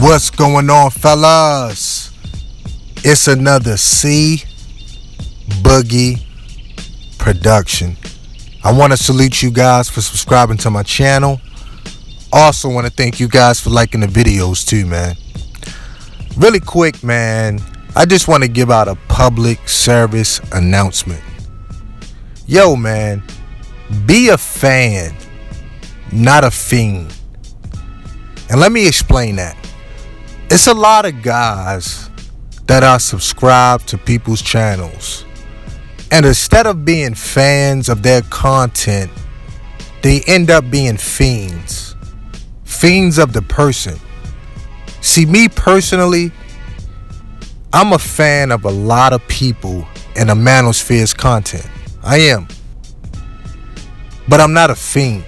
What's going on, fellas? It's another Boogie production. I want to salute you guys for subscribing to my channel. Also want to thank you guys for liking the videos too, man. Really quick, man, I just want to give out a public service announcement. Yo, man, be a fan, not a fiend. And let me explain that. It's a lot of guys that are subscribed to people's channels, and instead of being fans of their content, they end up being fiends of the person. See, me personally, I'm a fan of a lot of people in the manosphere's content. I am. But I'm not a fiend.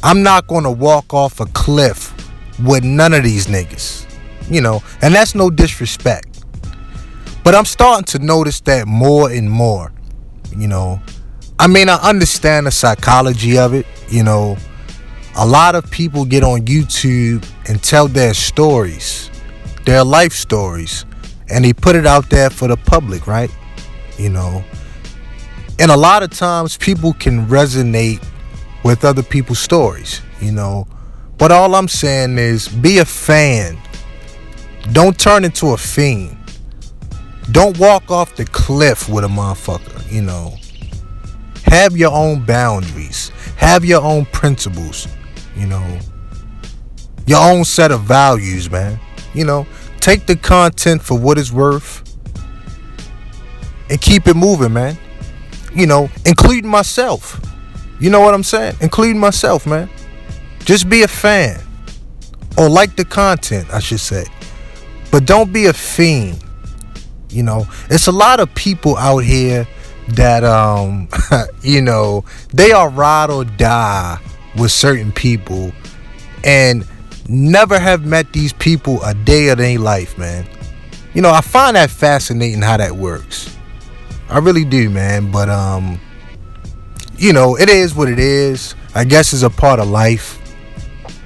I'm not going to walk off a cliff with none of these niggas, and that's no disrespect. But I'm starting to notice that more and more, I understand the psychology of it, A lot of people get on YouTube and tell their stories, their life stories, and they put it out there for the public, right? And a lot of times people can resonate with other people's stories, But all I'm saying is be a fan. Don't turn into a fiend. Don't walk off the cliff with a motherfucker, Have your own boundaries. Have your own principles, Your own set of values, man. Take the content for what it's worth and keep it moving, man. Including myself. You know what I'm saying? Including myself, man. Just be a fan. Or like the content, I should say. But don't be a fiend. It's a lot of people out here that, they are ride or die with certain people and never have met these people a day of their life, man. I find that fascinating how that works. I really do, man. But, it is what it is. I guess it's a part of life.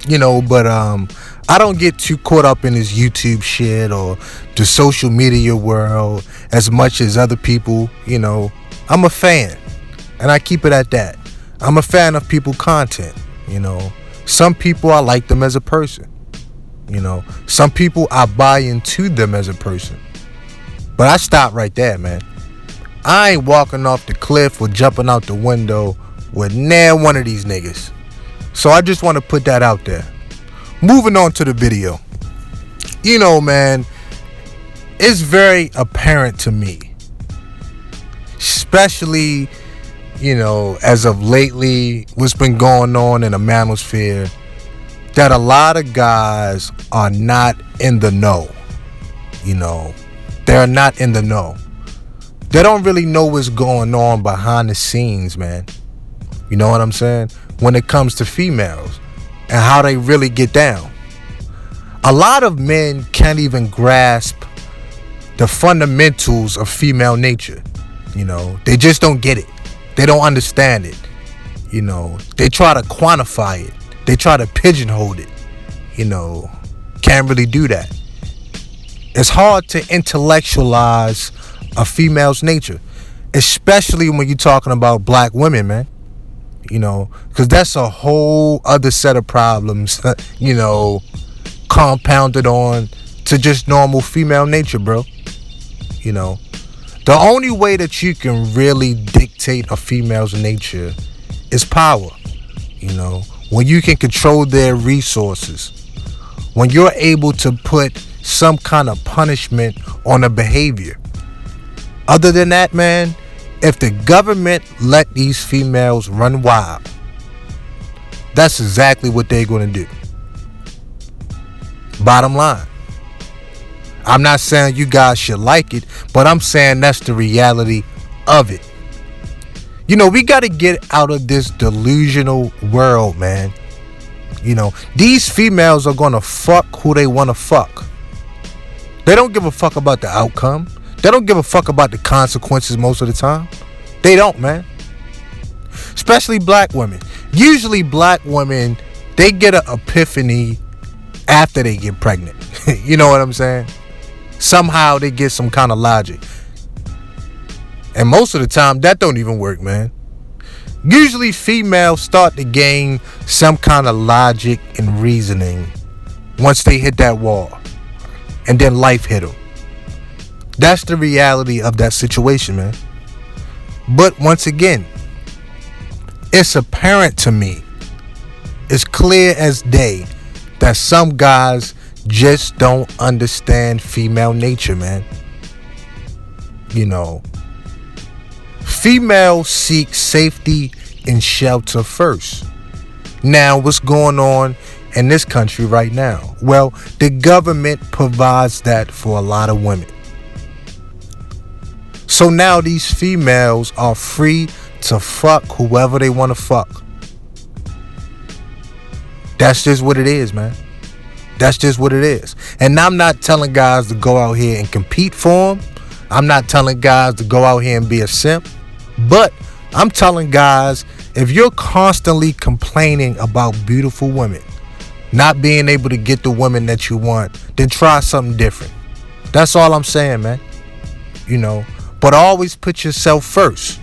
But I don't get too caught up in this YouTube shit or the social media world as much as other people. I'm a fan, and I keep it at that. I'm a fan of people's content. Some people, I like them as a person. Some people, I buy into them as a person. But I stop right there, man. I ain't walking off the cliff or jumping out the window with near one of these niggas. So I just want to put that out there. Moving on to the video. Man, it's very apparent to me, especially, as of lately, what's been going on in the manosphere, that a lot of guys are not in the know. They're not in the know. They don't really know what's going on behind the scenes, man. You know what I'm saying? When it comes to females and how they really get down. A lot of men can't even grasp the fundamentals of female nature. They just don't get it. They don't understand it. They try to quantify it. They try to pigeonhole it. Can't really do that. It's hard to intellectualize a female's nature, especially when you're talking about black women, man. Because that's a whole other set of problems, compounded on to just normal female nature, bro. The only way that you can really dictate a female's nature is power. When you can control their resources, when you're able to put some kind of punishment on a behavior. Other than that, man, if the government let these females run wild, that's exactly what they're going to do. Bottom line. I'm not saying you guys should like it, but I'm saying that's the reality of it. We got to get out of this delusional world, man. These females are going to fuck who they want to fuck. They don't give a fuck about the outcome. They don't give a fuck about the consequences most of the time. They don't, man. Especially black women. Usually black women, they get an epiphany after they get pregnant. You know what I'm saying? Somehow they get some kind of logic. And most of the time, that don't even work, man. Usually females start to gain some kind of logic and reasoning once they hit that wall. And then life hit them. That's the reality of that situation, man. But once again, it's apparent to me, it's clear as day, that some guys just don't understand female nature, man. You know, females seek safety and shelter first. Now, what's going on in this country right now? Well, the government provides that for a lot of women. So now these females are free to fuck whoever they want to fuck. That's just what it is, man. That's just what it is. And I'm not telling guys to go out here and compete for them. I'm not telling guys to go out here and be a simp. But I'm telling guys, if you're constantly complaining about beautiful women, not being able to get the women that you want, then try something different. That's all I'm saying, man. You know, but always put yourself first.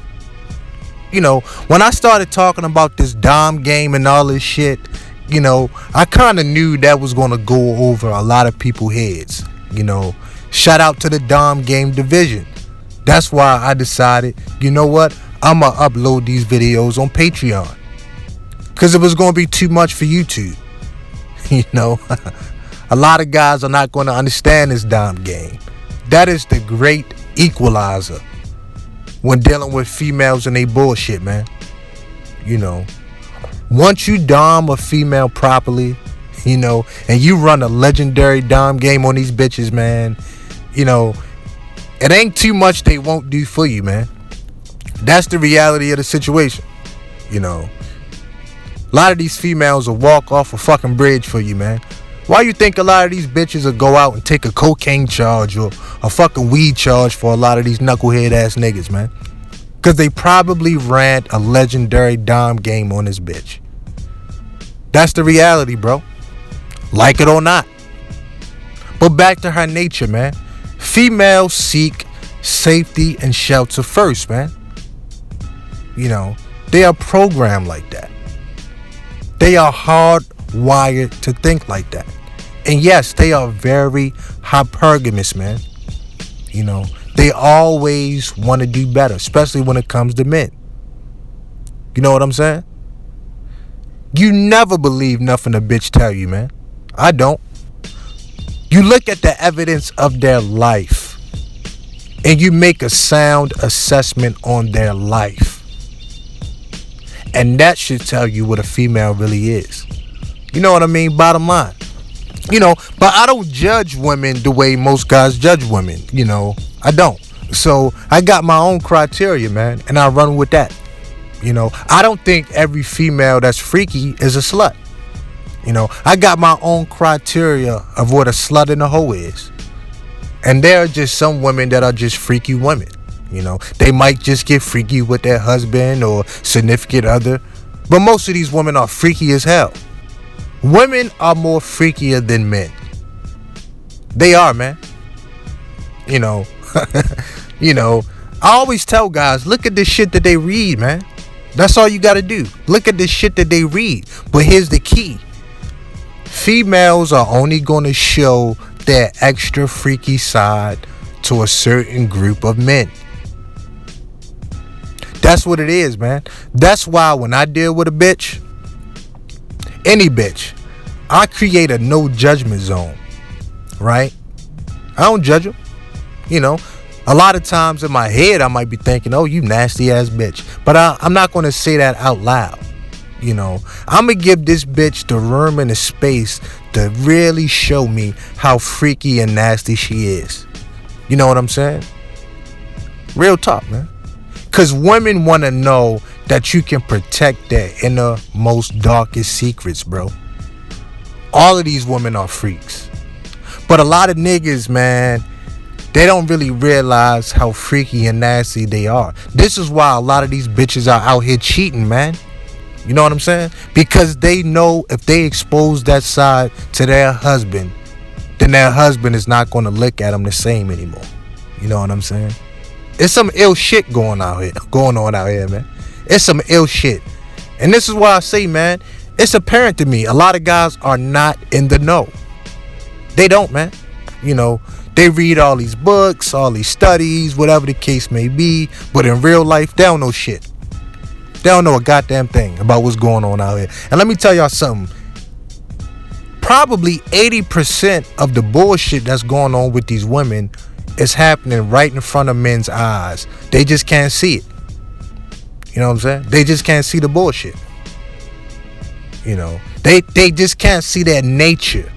You know, when I started talking about this dom game and all this shit, you know, I kind of knew that was going to go over a lot of people's heads. You know, shout out to the dom game division. That's why I decided, you know what, I'm going to upload these videos on Patreon. Because it was going to be too much for YouTube. You know, a lot of guys are not going to understand this dom game. That is the great equalizer when dealing with females and they bullshit, man. You know, once you dom a female properly, you know, and you run a legendary dom game on these bitches, man, you know, it ain't too much they won't do for you, man. That's the reality of the situation. You know, a lot of these females will walk off a fucking bridge for you, man. Why you think a lot of these bitches will go out and take a cocaine charge or a fucking weed charge for a lot of these knucklehead ass niggas, man? Because they probably ran a legendary dom game on this bitch. That's the reality, bro. Like it or not. But back to her nature, man. Females seek safety and shelter first, man. You know, they are programmed like that. They are hardwired to think like that. And yes, they are very hypergamous, man. You know, they always want to do better, especially when it comes to men. You know what I'm saying? You never believe nothing a bitch tell you, man. I don't. You look at the evidence of their life and you make a sound assessment on their life. And that should tell you what a female really is. You know what I mean? Bottom line. You know, but I don't judge women the way most guys judge women. You know, I don't. So I got my own criteria, man, and I run with that. You know, I don't think every female that's freaky is a slut. You know, I got my own criteria of what a slut and a hoe is. And there are just some women that are just freaky women. You know, they might just get freaky with their husband or significant other. But most of these women are freaky as hell. Women are more freakier than men. They are, man. You know, you know, I always tell guys, look at the shit that they read, man. That's all you got to do. Look at the shit that they read. But here's the key. Females are only going to show their extra freaky side to a certain group of men. That's what it is, man. That's why when I deal with a bitch, any bitch, I create a no judgment zone, right? I don't judge them. You know, a lot of times in my head, I might be thinking, oh, you nasty ass bitch. But I'm not going to say that out loud. You know, I'm going to give this bitch the room and the space to really show me how freaky and nasty she is. You know what I'm saying? Real talk, man. Because women want to know that you can protect their inner, most darkest secrets, bro. All of these women are freaks. But a lot of niggas, man, they don't really realize how freaky and nasty they are. This is why a lot of these bitches are out here cheating, man. You know what I'm saying? Because they know if they expose that side to their husband, then their husband is not going to look at them the same anymore. You know what I'm saying? It's some ill shit going on out here, man. It's some ill shit. And this is why I say, man, it's apparent to me a lot of guys are not in the know. They don't, man. You know, they read all these books, all these studies, whatever the case may be, but in real life, they don't know shit. They don't know a goddamn thing about what's going on out here. And let me tell y'all something. Probably 80% of the bullshit that's going on with these women is happening right in front of men's eyes. They just can't see it. You know what I'm saying? They just can't see the bullshit. You know, they just can't see their nature.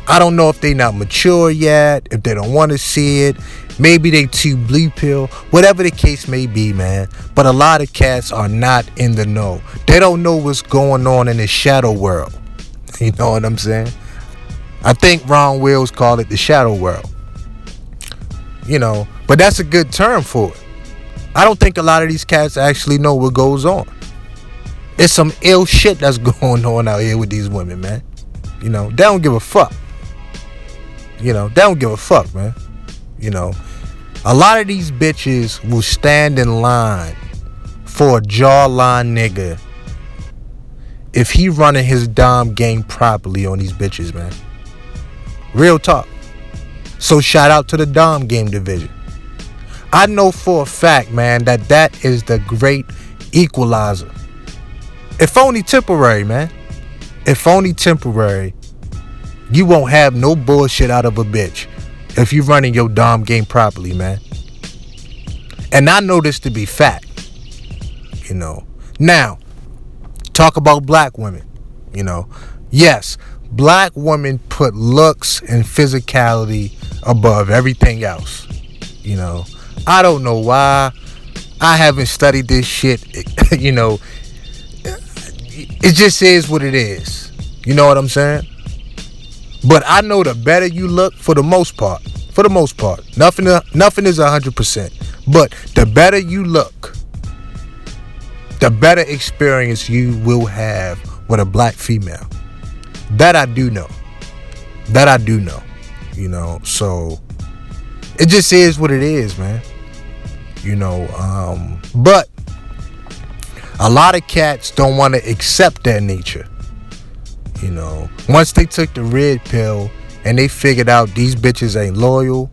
I don't know if they not mature yet, if they don't want to see it. Maybe they too blue pill, whatever the case may be, man. But a lot of cats are not in the know. They don't know what's going on in the shadow world. You know what I'm saying? I think Ron Wills called it the shadow world. You know, but that's a good term for it. I don't think a lot of these cats actually know what goes on. It's some ill shit that's going on out here with these women, man. You know, they don't give a fuck. You know, they don't give a fuck, man. You know, a lot of these bitches will stand in line for a jawline nigga if he running his dom game properly on these bitches, man. Real talk. So shout out to the dom game division. I know for a fact, man, that is the great equalizer. If only temporary, man. If only temporary. You won't have no bullshit out of a bitch if you running your dom game properly, man. And I know this to be fact. You know. Now, talk about black women. You know. Yes, black women put looks and physicality above everything else. You know. I don't know why. I haven't studied this shit. You know. It just is what it is. You know what I'm saying? But I know the better you look, for the most part, nothing is 100%. But the better you look, the better experience you will have with a black female. That I do know. You know, so it just is what it is, man. You know, but a lot of cats don't want to accept that nature. You know, once they took the red pill and they figured out these bitches ain't loyal,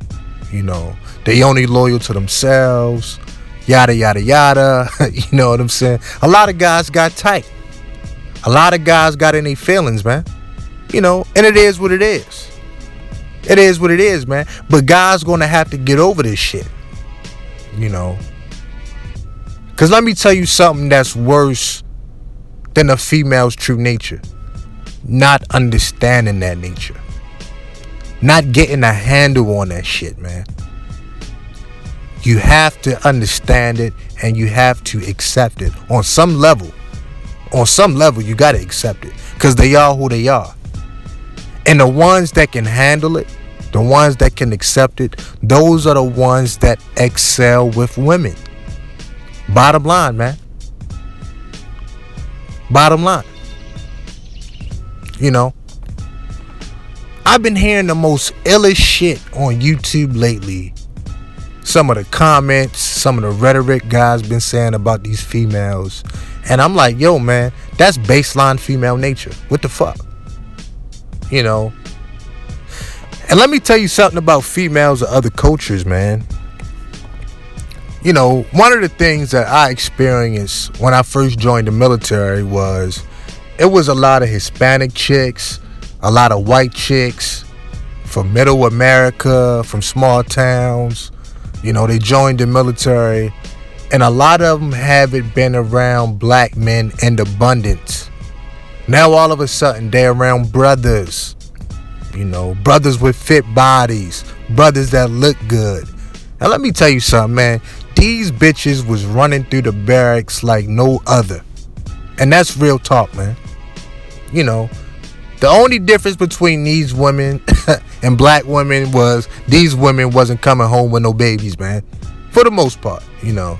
you know, they only loyal to themselves, yada, yada, yada. You know what I'm saying? A lot of guys got tight. A lot of guys got in their feelings, man. You know, and it is what it is. It is what it is, man. But guys gonna have to get over this shit. You know. Because let me tell you something that's worse than a female's true nature. Not understanding that nature. Not getting a handle on that shit, man. You have to understand it and you have to accept it. On some level, you got to accept it. Because they are who they are. And the ones that can handle it, the ones that can accept it, those are the ones that excel with women. Bottom line, man. Bottom line. You know, I've been hearing the most illest shit on YouTube lately. Some of the comments, some of the rhetoric guys been saying about these females. And I'm like, yo, man, that's baseline female nature. What the fuck? You know. And let me tell you something about females of other cultures, man. You know, one of the things that I experienced when I first joined the military was it was a lot of Hispanic chicks, a lot of white chicks from middle America, from small towns. You know, they joined the military. And a lot of them haven't been around black men in abundance. Now all of a sudden they're around brothers. You know, brothers with fit bodies. Brothers that look good. And let me tell you something, man. These bitches was running through the barracks like no other. And that's real talk, man. You know, the only difference between these women and black women was these women wasn't coming home with no babies, man. For the most part, you know.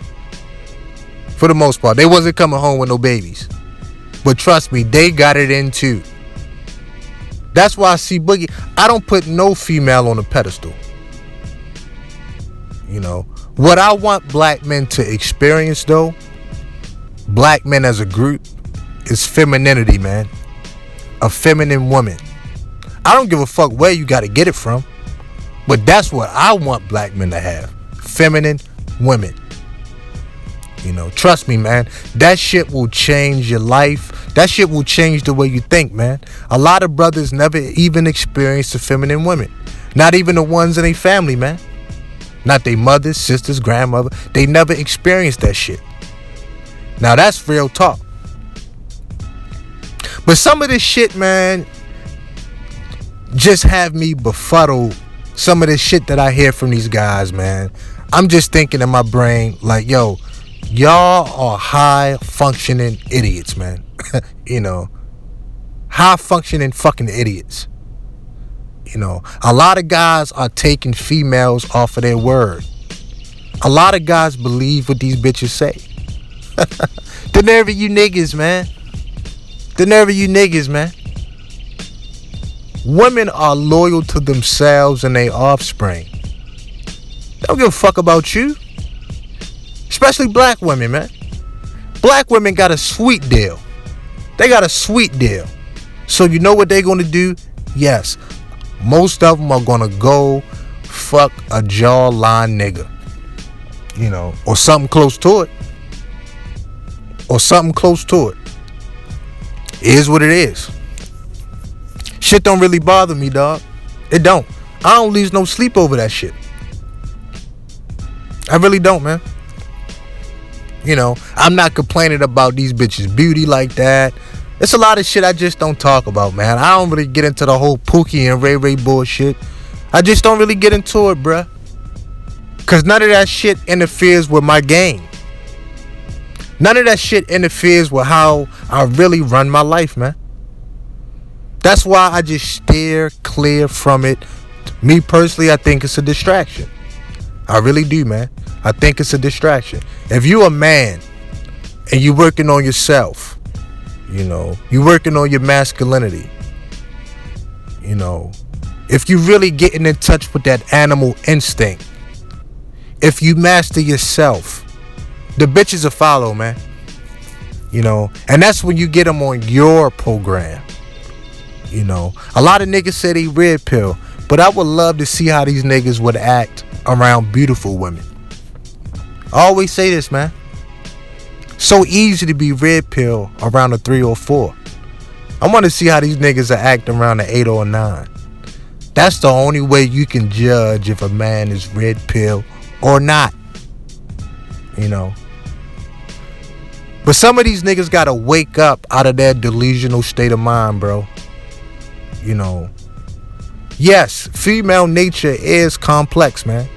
For the most part, they wasn't coming home with no babies. But trust me, they got it in too. That's why I see Boogie. I don't put no female on a pedestal. You know, what I want black men to experience though, black men as a group, is femininity, man. A feminine woman. I don't give a fuck where you gotta get it from, but that's what I want black men to have. Feminine women. You know, trust me, man. That shit will change your life. That shit will change the way you think, man. A lot of brothers never even experienced a feminine woman. Not even the ones in their family, man. Not their mothers, sisters, grandmother. They never experienced that shit. Now that's real talk. But some of this shit, man, just have me befuddled. Some of this shit that I hear from these guys, man. I'm just thinking in my brain, like, yo, y'all are high functioning idiots, man. You know, high functioning fucking idiots. You know, a lot of guys are taking females off of their word. A lot of guys believe what these bitches say. The nerve of you niggas, man. The nerve of you niggas, man. Women are loyal to themselves and their offspring. They don't give a fuck about you. Especially black women, man. Black women got a sweet deal. They got a sweet deal. So you know what they're going to do? Yes. Most of them are going to go fuck a jawline nigga. You know, or something close to it. Or something close to it. It is what it is. Shit don't really bother me, dog. It don't. I don't lose no sleep over that shit. I really don't, man. You know, I'm not complaining about these bitches' beauty like that. It's a lot of shit I just don't talk about, man. I don't really get into the whole Pookie and Ray Ray bullshit. I just don't really get into it, bruh. Cause none of that shit interferes with my game. None of that shit interferes with how I really run my life, man. That's why I just steer clear from it. Me personally, I think it's a distraction. I really do, man. I think it's a distraction. If you a man and you working on yourself, you know, you working on your masculinity, you know, if you really getting in touch with that animal instinct, if you master yourself, the bitches will follow, man. You know, and that's when you get them on your program. You know, a lot of niggas say they red pill, but I would love to see how these niggas would act around beautiful women. I always say this, man. So easy to be red pill around a 3 or 4. I want to see how these niggas are acting around the 8 or a 9. That's the only way you can judge if a man is red pill or not. You know. But some of these niggas gotta wake up out of their delusional state of mind, bro. You know. Yes, female nature is complex, man.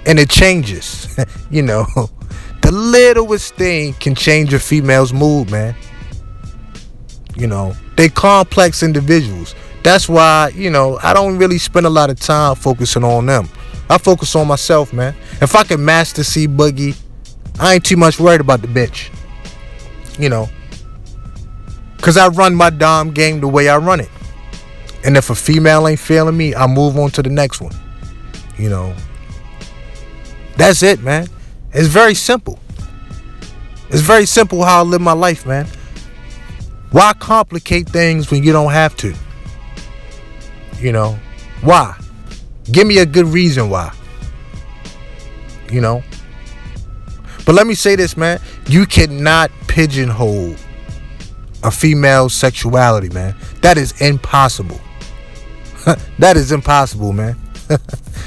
And it changes. You know. The littlest thing can change a female's mood, man. You know. They complex individuals. That's why, you know, I don't really spend a lot of time focusing on them. I focus on myself, man. If I can master C Boogie, I ain't too much worried about the bitch. You know. Because I run my dom game the way I run it. And if a female ain't feeling me, I move on to the next one. You know. That's it, man. It's very simple. It's very simple how I live my life, man. Why complicate things when you don't have to? You know. Why? Give me a good reason why. You know. But let me say this, man. You cannot pigeonhole a female's sexuality, man. That is impossible. That is impossible, man.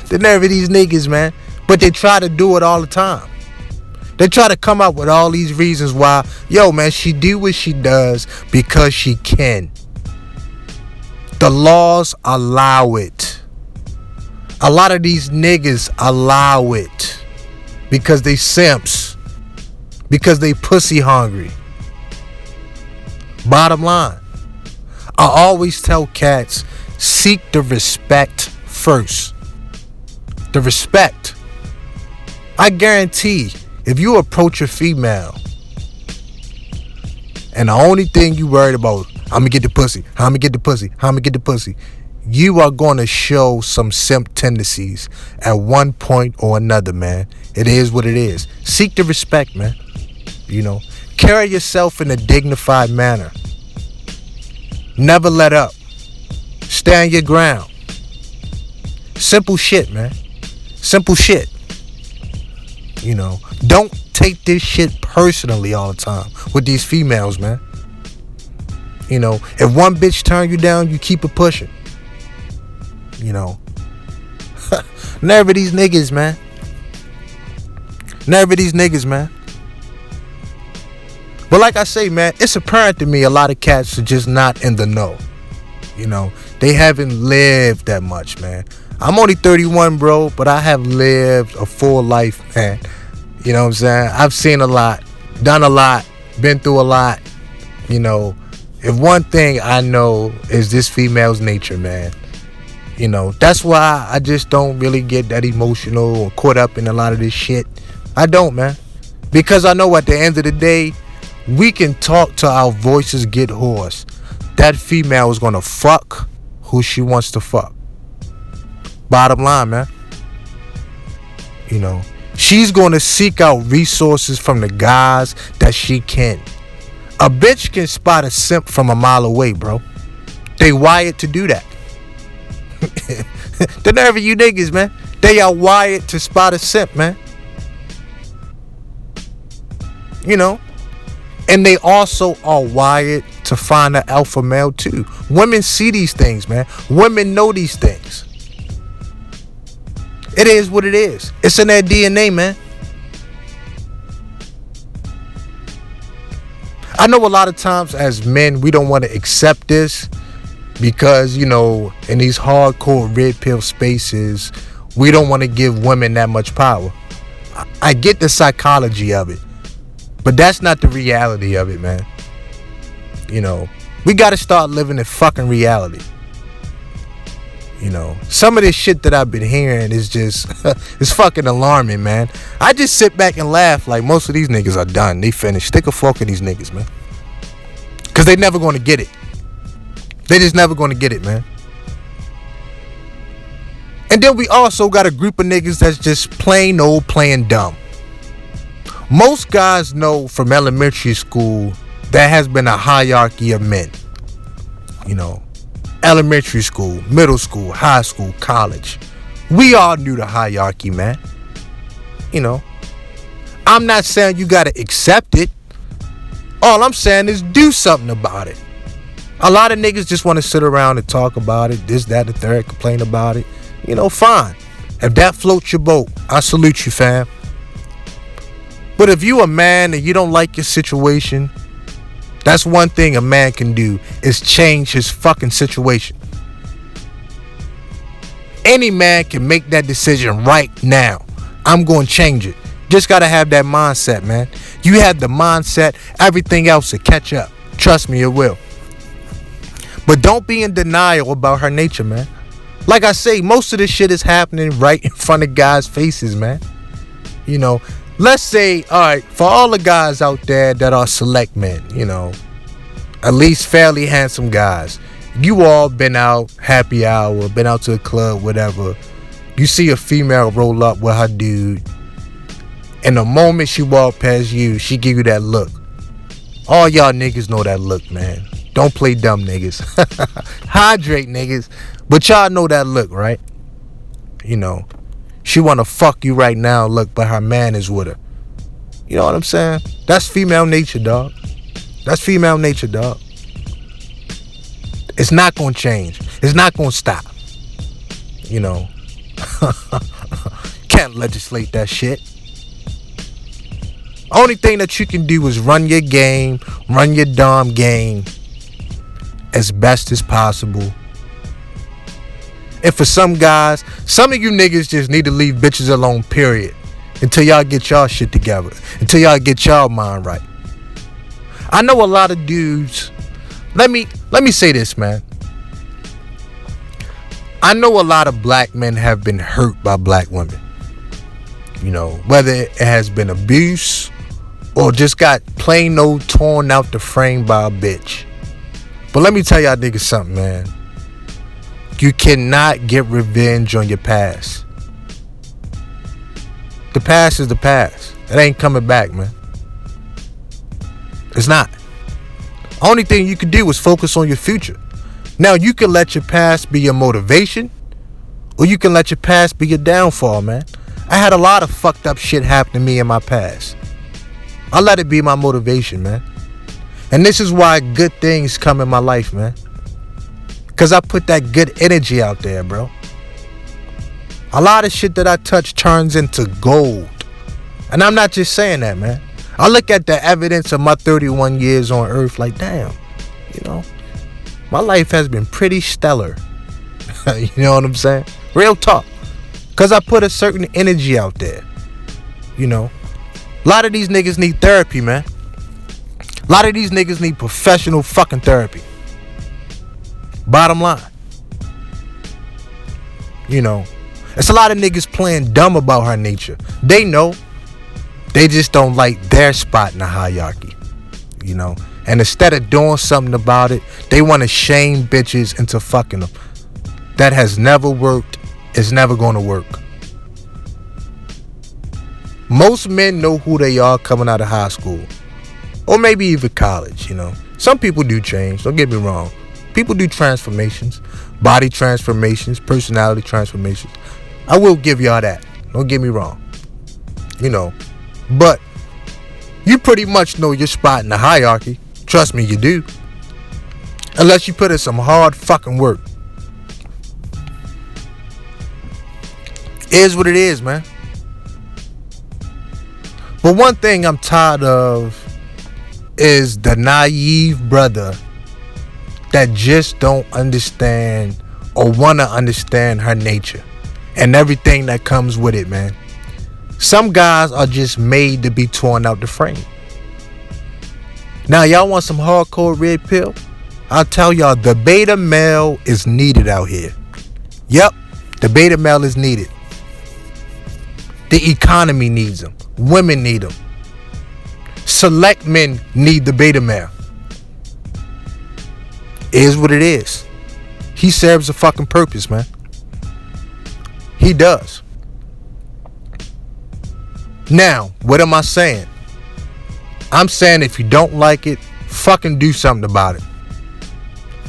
The nerve of these niggas, man. But they try to do it all the time. They try to come up with all these reasons why, yo, man, she do what she does because she can. The laws allow it. A lot of these niggas allow it because they simps, because they pussy hungry. Bottom line, I always tell cats, seek the respect first. The respect. I guarantee if you approach a female And the only thing you worried about, I'm gonna get the pussy, how I'm gonna get the pussy, how I'm gonna get the pussy, you are gonna show some simp tendencies at one point or another, man. It is what it is. Seek the respect, man. You know, carry yourself in a dignified manner. Never let up. Stand your ground. Simple shit, man. Simple shit. You know, don't take this shit personally all the time with these females, man. You know, if one bitch turn you down, you keep it pushing. You know, never these niggas, man. Never these niggas, man. But like I say, man, it's apparent to me a lot of cats are just not in the know. You know, they haven't lived that much, man. I'm only 31, bro, but I have lived a full life, man. You know what I'm saying? I've seen a lot, done a lot, been through a lot. You know, if one thing I know is this female's nature, man. You know, that's why I just don't really get that emotional or caught up in a lot of this shit. I don't, man. Because I know at the end of the day, we can talk till our voices get hoarse. That female is gonna fuck who she wants to fuck. Bottom line, man. You know, she's gonna seek out resources from the guys that she can. A bitch can spot a simp from a mile away, bro. They wired to do that. The nerve of you niggas, man. They are wired to spot a simp, man. You know, and they also are wired to find an alpha male too. Women see these things, man. Women know these things. It is what it is. It's in their DNA, man. I know a lot of times as men, we don't want to accept this because, you know, in these hardcore red pill spaces, we don't want to give women that much power. I get the psychology of it, but that's not the reality of it, man. You know, we got to start living in fucking reality. You know, some of this shit that I've been hearing is just, it's fucking alarming, man. I just sit back and laugh like most of these niggas are done. They finished. Stick a fork in these niggas, man. Because they never going to get it. They just never going to get it, man. And then we also got a group of niggas that's just plain old playing dumb. Most guys know from elementary school there has been a hierarchy of men. You know, elementary school, middle school, high school, college. We all knew the hierarchy, man. You know, I'm not saying you gotta accept it. All I'm saying is do something about it. A lot of niggas just want to sit around and talk about it, this, that, the third, complain about it. You know, fine. If that floats your boat, I salute you, fam. But if you a man and you don't like your situation, that's one thing a man can do, is change his fucking situation. Any man can make that decision right now. I'm going to change it. Just got to have that mindset, man. You have the mindset, everything else will catch up. Trust me, it will. But don't be in denial about her nature, man. Like I say, most of this shit is happening right in front of guys' faces, man. You know, let's say, all right, for all the guys out there that are select men, you know, at least fairly handsome guys, you all been out, happy hour, been out to a club, whatever. You see a female roll up with her dude, and the moment she walk past you, she give you that look. All y'all niggas know that look, man. Don't play dumb, niggas. Hydrate, niggas. But y'all know that look, right? You know, she want to fuck you right now, look, but her man is with her. You know what I'm saying? That's female nature, dog. That's female nature, dog. It's not going to change. It's not going to stop. You know. Can't legislate that shit. Only thing that you can do is run your game, run your dom game as best as possible. And for some guys, some of you niggas just need to leave bitches alone, period. Until y'all get y'all shit together. Until y'all get y'all mind right. I know a lot of dudes. Let me say this, man. I know a lot of black men have been hurt by black women. You know, whether it has been abuse or just got plain old torn out the frame by a bitch. But let me tell y'all niggas something, man. You cannot get revenge on your past. The past is the past. It ain't coming back, man. It's not. Only thing you can do is focus on your future. Now, you can let your past be your motivation, or you can let your past be your downfall, man. I had a lot of fucked up shit happen to me in my past. I let it be my motivation, man. And this is why good things come in my life, man. Because I put that good energy out there, bro. A lot of shit that I touch turns into gold. And I'm not just saying that, man. I look at the evidence of my 31 years on earth like, damn, you know, my life has been pretty stellar. You know what I'm saying? Real talk. Because I put a certain energy out there. You know, a lot of these niggas need therapy, man. A lot of these niggas need professional fucking therapy. Bottom line. You know, it's a lot of niggas playing dumb about her nature. They know. They just don't like their spot in the hierarchy. You know. And instead of doing something about it, they want to shame bitches into fucking them. That has never worked. It's never going to work. Most men know who they are coming out of high school. Or maybe even college, you know. Some people do change. Don't get me wrong. People do transformations. Body transformations. Personality transformations. I will give y'all that. Don't get me wrong. You know. But you pretty much know your spot in the hierarchy. Trust me, you do. Unless you put in some hard fucking work. It is what it is, man. But one thing I'm tired of is the naive brother that just don't understand or want to understand her nature and everything that comes with it, man. Some guys are just made to be torn out the frame. Now, y'all want some hardcore red pill? I'll tell y'all, the beta male is needed out here. Yep, the beta male is needed. The economy needs them. Women need them. Select men need the beta male. It is what it is. He serves a fucking purpose, man. He does. Now, what am I saying? I'm saying if you don't like it, fucking do something about it.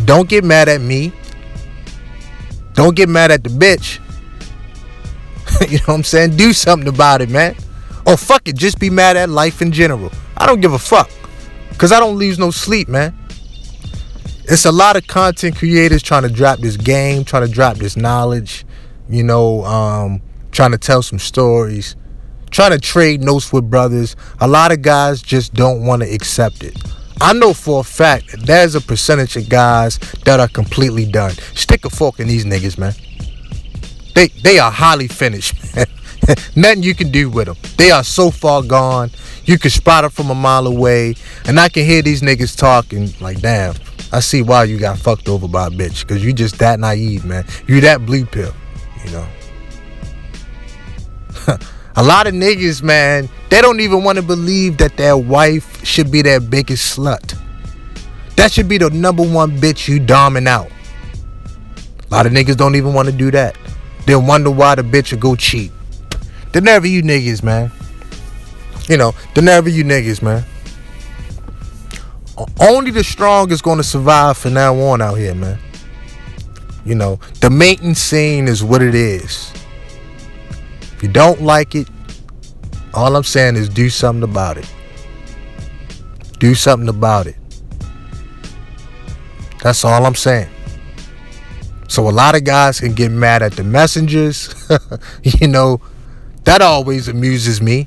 Don't get mad at me. Don't get mad at the bitch. You know what I'm saying? Do something about it, man. Or fuck it, just be mad at life in general. I don't give a fuck. Because I don't lose no sleep, man. It's a lot of content creators trying to drop this game, trying to drop this knowledge, you know, trying to tell some stories, trying to trade notes with brothers. A lot of guys just don't want to accept it. I know for a fact that there's a percentage of guys that are completely done. Stick a fork in these niggas, man. They are highly finished, man. Nothing you can do with them. They are so far gone. You can spot them from a mile away. And I can hear these niggas talking like, damn, I see why you got fucked over by a bitch. Because you just that naive, man. You that blue pill, you know. A lot of niggas, man, they don't even want to believe that their wife should be their biggest slut. That should be the number one bitch you doming out. A lot of niggas don't even want to do that. They'll wonder why the bitch will go cheat. The nerve of you niggas, man. You know, the nerve of you niggas, man. Only the strong is going to survive from now on out here, man. You know, the mating scene is what it is. If you don't like it, all I'm saying is do something about it. Do something about it. That's all I'm saying. So a lot of guys can get mad at the messengers. You know, that always amuses me.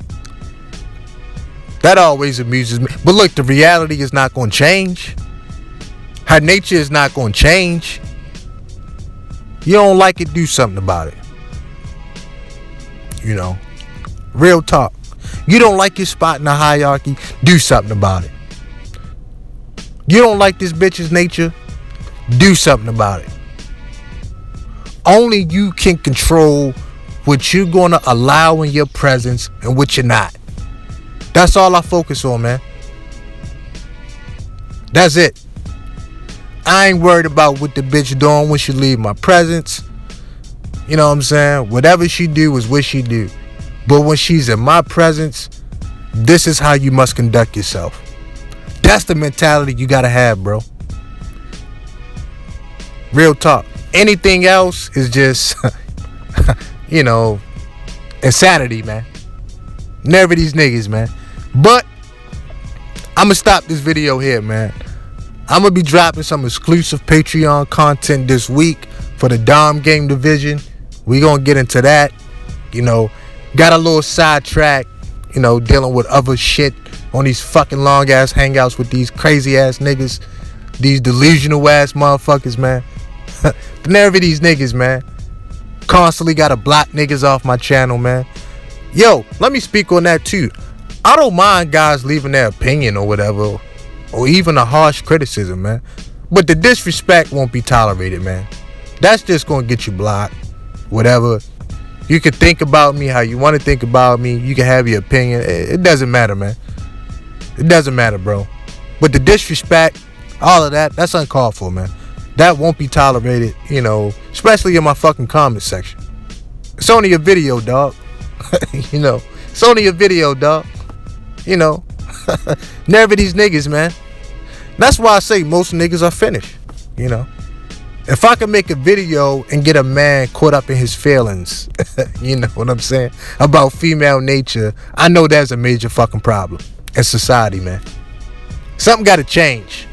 That always amuses me. But look, the reality is not going to change. Her nature is not going to change. You don't like it, do something about it. You know, real talk. You don't like your spot in the hierarchy, do something about it. You don't like this bitch's nature, do something about it. Only you can control what you're going to allow in your presence and what you're not. That's all I focus on, man. That's it. I ain't worried about what the bitch doing when she leave my presence. You know what I'm saying? Whatever she do is what she do. But when she's in my presence, this is how you must conduct yourself. That's the mentality you gotta have, bro. Real talk. Anything else is just, insanity, man. Never these niggas, man. But I'm gonna stop this video here, man. I'm gonna be dropping some exclusive Patreon content this week for the Dom Game Division. We gonna get into that. Got a little sidetrack, dealing with other shit on these fucking long ass hangouts with these crazy ass niggas, these delusional ass motherfuckers, man. The nerve of these niggas, man. Constantly gotta block niggas off my channel, man. Yo, let me speak on that too. I don't mind guys leaving their opinion or whatever, or even a harsh criticism, man. But the disrespect won't be tolerated, man. That's just gonna get you blocked. Whatever. You can think about me how you want to think about me. You can have your opinion. It doesn't matter, man. It doesn't matter, bro. But the disrespect, all of that, that's uncalled for, man. That won't be tolerated, especially in my fucking comment section. It's only a video, dog. It's only a video, dog. Never these niggas, man. That's why I say most niggas are finished, If I can make a video and get a man caught up in his feelings, you know what I'm saying, about female nature, I know that's a major fucking problem in society, man. Something got to change.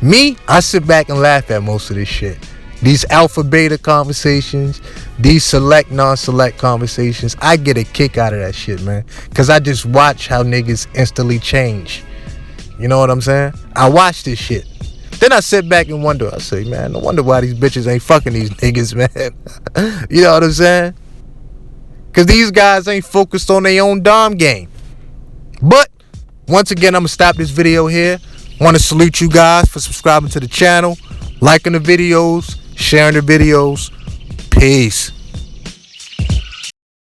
Me, I sit back and laugh at most of this shit. These alpha beta conversations, these select non-select conversations, I get a kick out of that shit, man. Because I just watch how niggas instantly change. You know what I'm saying? I watch this shit. Then I sit back and wonder. I say, man, no wonder why these bitches ain't fucking these niggas, man. You know what I'm saying? Because these guys ain't focused on their own Dom game. But, once again, I'm going to stop this video here. Want to salute you guys for subscribing to the channel, liking the videos, sharing the videos. Peace.